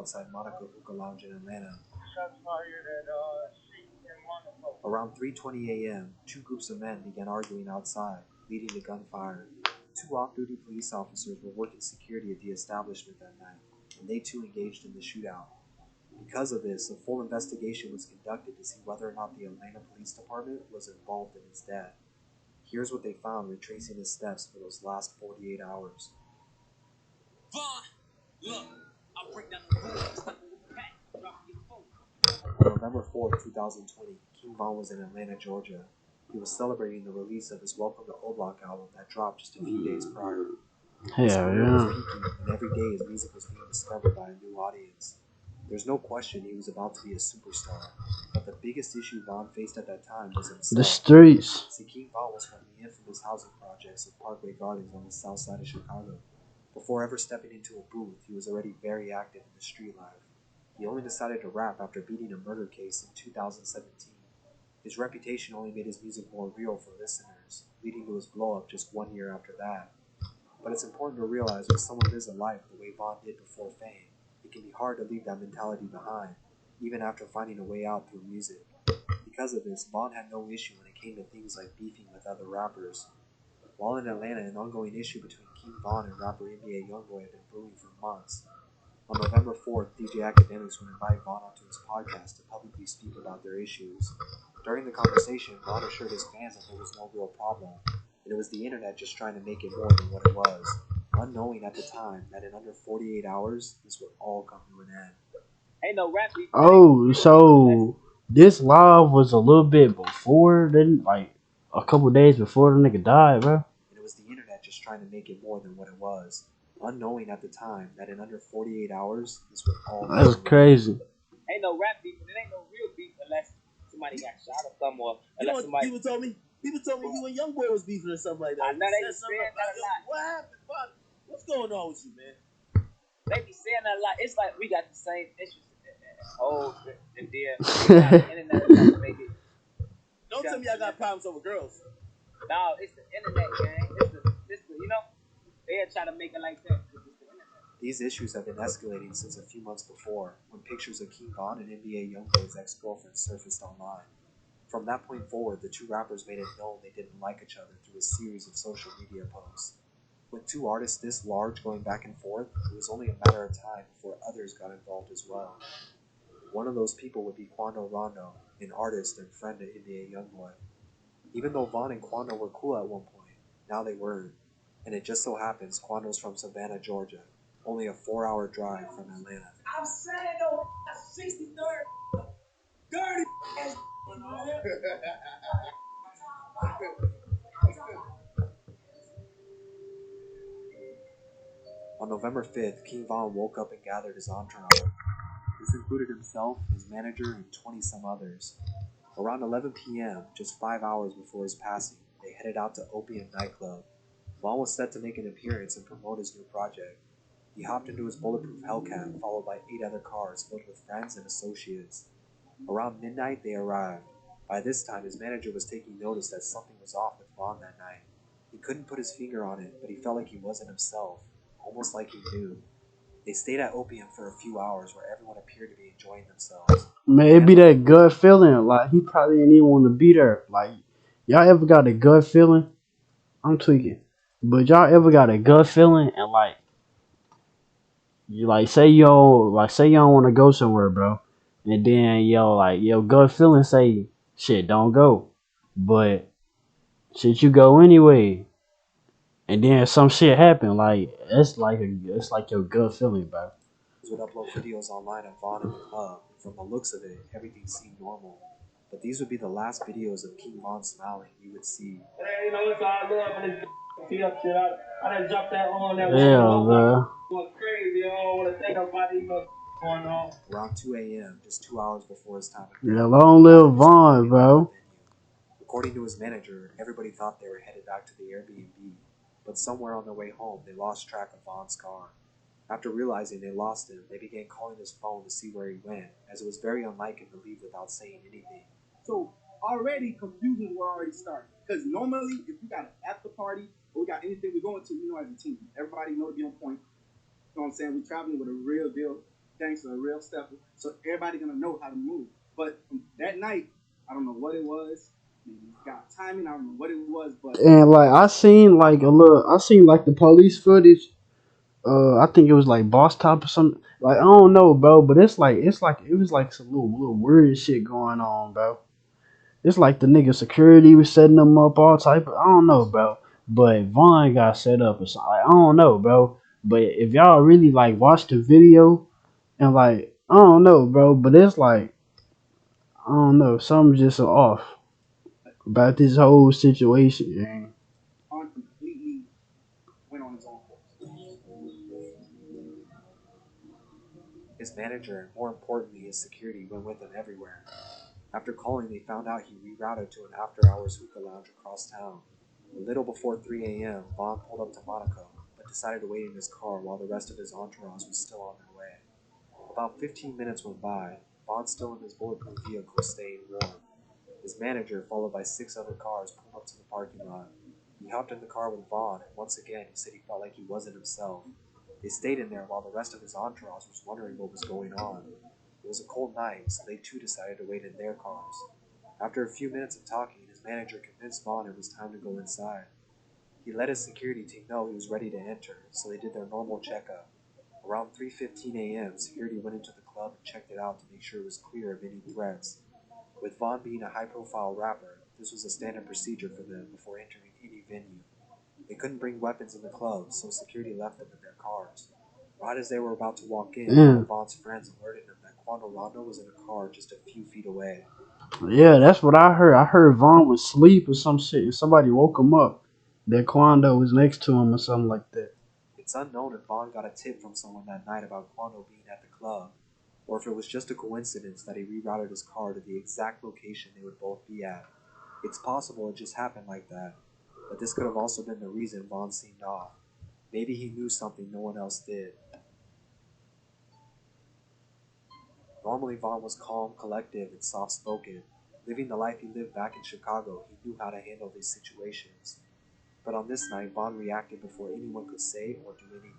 outside Monica Hookah Lounge in Atlanta. Around 3:20 a.m., two groups of men began arguing outside, leading to gunfire. Two off-duty police officers were working security at the establishment that night, and they too engaged in the shootout. Because of this, a full investigation was conducted to see whether or not the Atlanta Police Department was involved in his death. Here's what they found retracing his steps for those last 48 hours. Vaughn, look, I'll break down the rules. On November 4th, 2020, King Von was in Atlanta, Georgia. He was celebrating the release of his Welcome to O-Block album that dropped just a few days prior. His career was peaking, and every day his music was being discovered by a new audience. There's no question he was about to be a superstar, but the biggest issue Von faced at that time was himself. The streets. See, King Von was from the infamous housing projects of Parkway Gardens on the south side of Chicago. Before ever stepping into a booth, he was already very active in the street life. He only decided to rap after beating a murder case in 2017. His reputation only made his music more real for listeners, leading to his blow-up just 1 year after that. But it's important to realize when someone lives a life the way Von did before fame, it can be hard to leave that mentality behind, even after finding a way out through music. Because of this, Von had no issue when it came to things like beefing with other rappers. While in Atlanta, an ongoing issue between King Von and rapper NBA Youngboy had been brewing for months. On November 4th, DJ Academics would invite Von onto his podcast to publicly speak about their issues. During the conversation, Von assured his fans that there was no real problem, and it was the internet just trying to make it more than what it was, unknowing at the time that in under 48 hours, this would all come to an end. Ain't no rap. Oh, so this live was a little bit before, then, like a couple days before the nigga died, bro. And it was the internet just trying to make it more than what it was, unknowing at the time that in under 48 hours, this would all come to an end. That's crazy. Ain't no rap beef, and it ain't no real beef unless somebody got shot or something, or unless somebody. People told me you and Youngboy was beefing or something like that. I know they be saying that a lot. What happened, Bob? What's going on with you, man? They be saying that a lot. It's like we got the same issues. Oh, and then the internet trying to make it. Don't tell me I got problems over girls. No, it's the internet, gang. It's the you know, they try to make it like that. These issues have been escalating since a few months before, when pictures of King Von and NBA Youngboy's ex-girlfriend surfaced online. From that point forward, the two rappers made it known they didn't like each other through a series of social media posts. With two artists this large going back and forth, it was only a matter of time before others got involved as well. One of those people would be Quando Rondo, an artist and friend of NBA Youngboy. Even though Von and Quando were cool at one point, now they weren't. And it just so happens Quando's from Savannah, Georgia, only a 4-hour drive from Atlanta. I'm saying though, 63rd, dirty ass. On November 5th, King Von woke up and gathered his entourage. This included himself, his manager, and 20-some others. Around 11 p.m., just 5 hours before his passing, they headed out to Opium nightclub. Von was set to make an appearance and promote his new project. He hopped into his bulletproof Hellcat, followed by 8 other cars filled with friends and associates. Around midnight, they arrived. By this time, his manager was taking notice that something was off with Von that night. He couldn't put his finger on it, but he felt like he wasn't himself, almost like he knew. They stayed at Opium for a few hours where everyone appeared to be enjoying themselves. Maybe that gut feeling, like he probably didn't even want to be there. Like, y'all ever got a gut feeling? I'm tweaking. But y'all ever got a gut feeling and like you like say you don't want to go somewhere, bro. And then your gut feeling say shit don't go. But shit you go anyway. And then some shit happen, like it's like your gut feeling, bro. Would upload videos online of Von in the club, and from the looks of it, everything seemed normal. But these would be the last videos of King Von smiling you would see. You know, it's all love and this shit. I done dropped that on that one. Bro. Going crazy. I don't want to think about it going on. Around 2 a.m., just 2 hours before his time. Yeah, long live Von, bro. According to his manager, everybody thought they were headed back to the Airbnb, but somewhere on their way home, they lost track of Von's car. After realizing they lost him, they began calling his phone to see where he went, as it was very unlike him to leave without saying anything. So already confusion will already start. Because normally, if we got an after party or we got anything we're going to, as a team, everybody know to be on point. You know what I'm saying? We're traveling with a real deal gangster, a real stepper. So everybody gonna know how to move. But that night, I don't know what it was. Maybe he got timing. I don't know what it was, but And like I seen like the police footage. I think it was like Boss Top or something. Like I don't know, bro, but it's like it was like some little weird shit going on, bro. It's like the nigga security was setting them up all type of I don't know, bro. But Vaughn got set up or something. Like, I don't know, bro. But if y'all really like watch the video and like I don't know, bro. But it's like I don't know, something's just off about this whole situation, man. on completely went on his own course. His manager, and more importantly his security, went with him everywhere. After calling, they found out he rerouted to an after-hours hookah lounge across town. A little before 3 a.m., Vaughn pulled up to Monaco, but decided to wait in his car while the rest of his entourage was still on their way. About 15 minutes went by, Vaughn still in his bulletproof vehicle staying warm. His manager, followed by 6 other cars, pulled up to the parking lot. He hopped in the car with Vaughn, and once again he said he felt like he wasn't himself. They stayed in there while the rest of his entourage was wondering what was going on. It was a cold night, so they too decided to wait in their cars. After a few minutes of talking, his manager convinced Vaughn it was time to go inside. He let his security team know he was ready to enter, so they did their normal checkup. Around 3:15 a.m., security went into the club and checked it out to make sure it was clear of any threats. With Vaughn being a high-profile rapper, this was a standard procedure for them before entering any venue. They couldn't bring weapons in the club, so security left them in their cars. Right as they were about to walk in, one of Damn. Vaughn's friends alerted them that Quando Rondo was in a car just a few feet away. Yeah, that's what I heard. I heard Vaughn was asleep or some shit, and somebody woke him up. That Quando was next to him or something like that. It's unknown if Vaughn got a tip from someone that night about Quando being at the club, or if it was just a coincidence that he rerouted his car to the exact location they would both be at. It's possible it just happened like that, but this could have also been the reason Vaughn seemed off. Maybe he knew something no one else did. Normally, Vaughn was calm, collective, and soft spoken. Living the life he lived back in Chicago, he knew how to handle these situations. But on this night, Vaughn reacted before anyone could say or do anything.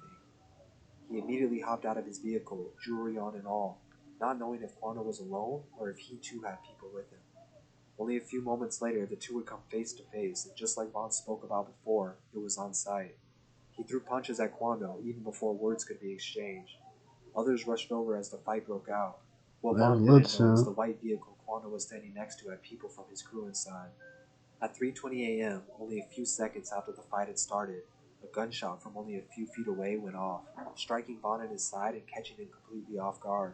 He immediately hopped out of his vehicle, jewelry on and all, not knowing if Quando was alone or if he too had people with him. Only a few moments later, the two would come face to face, and just like Vaughn spoke about before, it was on sight. He threw punches at Quando even before words could be exchanged. Others rushed over as the fight broke out. What That's Vaughn lit, didn't know was the son. white vehicle Quando was standing next to had people from his crew inside. At 3:20 a.m., only a few seconds after the fight had started, a gunshot from only a few feet away went off, striking Vaughn in his side and catching him completely off guard.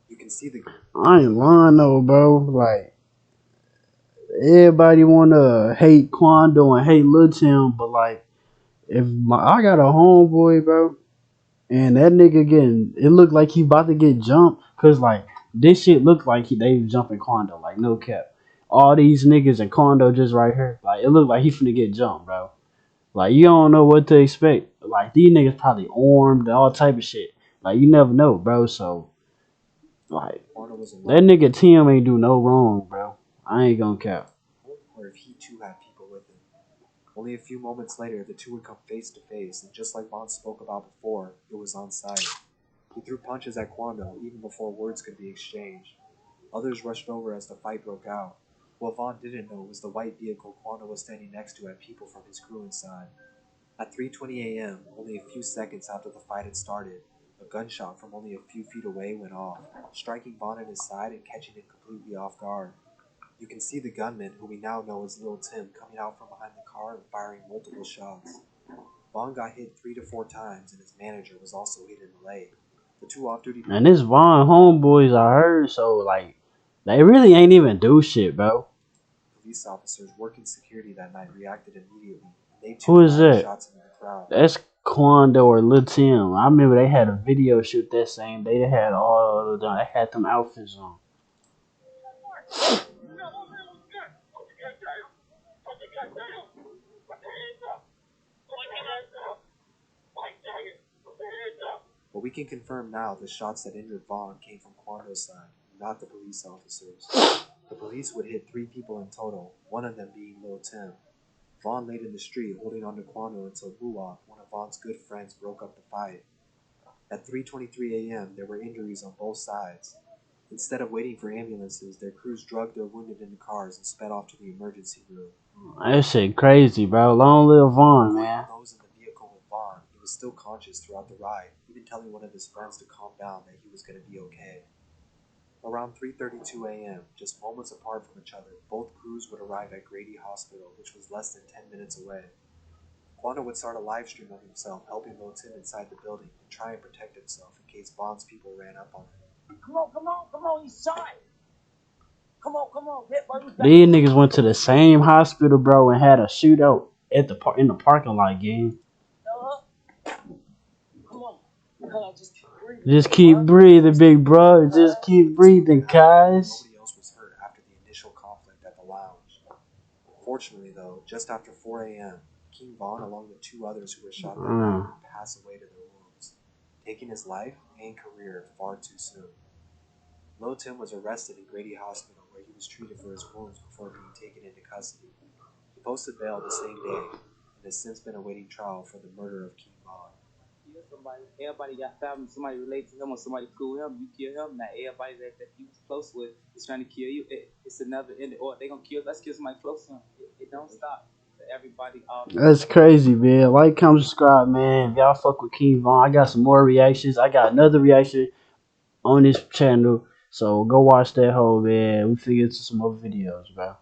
You can see the I ain't lying though, bro. Like everybody wanna hate Quando and hate Lil Tim, but like I got a homeboy, bro, and that nigga getting it looked like he about to get jumped, cause like this shit looked like they was jumping Quando, like no cap. All these niggas and Quando just right here, like it looked like he finna get jumped, bro. Like you don't know what to expect. Like these niggas probably armed, all type of shit. Like you never know, bro. So like Quando was that alone, nigga Tim ain't do no wrong, bro. I ain't gonna cap. or if he too had people with him. Only a few moments later, the two would come face to face, and just like Vaughn spoke about before, it was on sight. He threw punches at Quando even before words could be exchanged. Others rushed over as the fight broke out. What Vaughn didn't know was the white vehicle Quando was standing next to had people from his crew inside. At 3:20 a.m., only a few seconds after the fight had started, a gunshot from only a few feet away went off, striking Vaughn in his side and catching him completely off guard. You can see the gunman, who we now know as Lil Tim, coming out from behind the car and firing multiple shots. Vaughn got hit 3 to 4 times, and his manager was also hit in the leg. The two off-duty And this Vaughn homeboys I heard, so like they really ain't even do shit, bro. police officers working security that night reacted immediately, and they too Who is fired that? shots into the crowd. That's Quando or Lil Tim. I remember they had a video shoot that same day. They had all of them. They had them outfits on. But we can confirm now the shots that injured Vaughn came from Quando's side, not the police officers. The police would hit 3 people in total, one of them being Lil Tim. Vaughn laid in the street holding on to Quando until Luwak, one of Vaughn's good friends, broke up the fight. At 3:23 a.m., there were injuries on both sides. Instead of waiting for ambulances, their crews drugged their wounded into cars and sped off to the emergency room. That shit crazy, bro. Long live Vaughn, According man. to those in the vehicle with Vaughn, he was still conscious throughout the ride, even telling one of his friends to calm down that he was going to be okay. Around 3:32 a.m., just moments apart from each other, both crews would arrive at Grady Hospital, which was less than 10 minutes away. Quanah would start a live stream of himself helping Lo Tim inside the building and try and protect himself in case Vaughn's people ran up on him. Come on, he's shot. Come on, hit by These niggas went to the same hospital, bro, and had a shootout at the in the parking lot, gang. Come on. Just keep breathing, big bro. Just keep breathing, guys. Nobody else was hurt after the initial conflict at the lounge. Fortunately, though, just after 4 a.m., King Vaughn, along with two others who were shot that night, would pass away to their wounds, taking his life and career far too soon. Lo Tim was arrested in Grady Hospital, where he was treated for his wounds before being taken into custody. He posted bail the same day and has since been awaiting trial for the murder of King Vaughn. Somebody, everybody got family, somebody related to him or somebody cool with him, you kill him. Now everybody that he was close with is trying to kill you. It's another end, or they gonna kill. Let's kill somebody close to him. It don't stop. Everybody all. That's crazy, man. Like, comment, subscribe, man. If y'all fuck with King Vaughn, I got some more reactions. I got another reaction on this channel. So go watch that whole, man. We figure into some more videos, bro.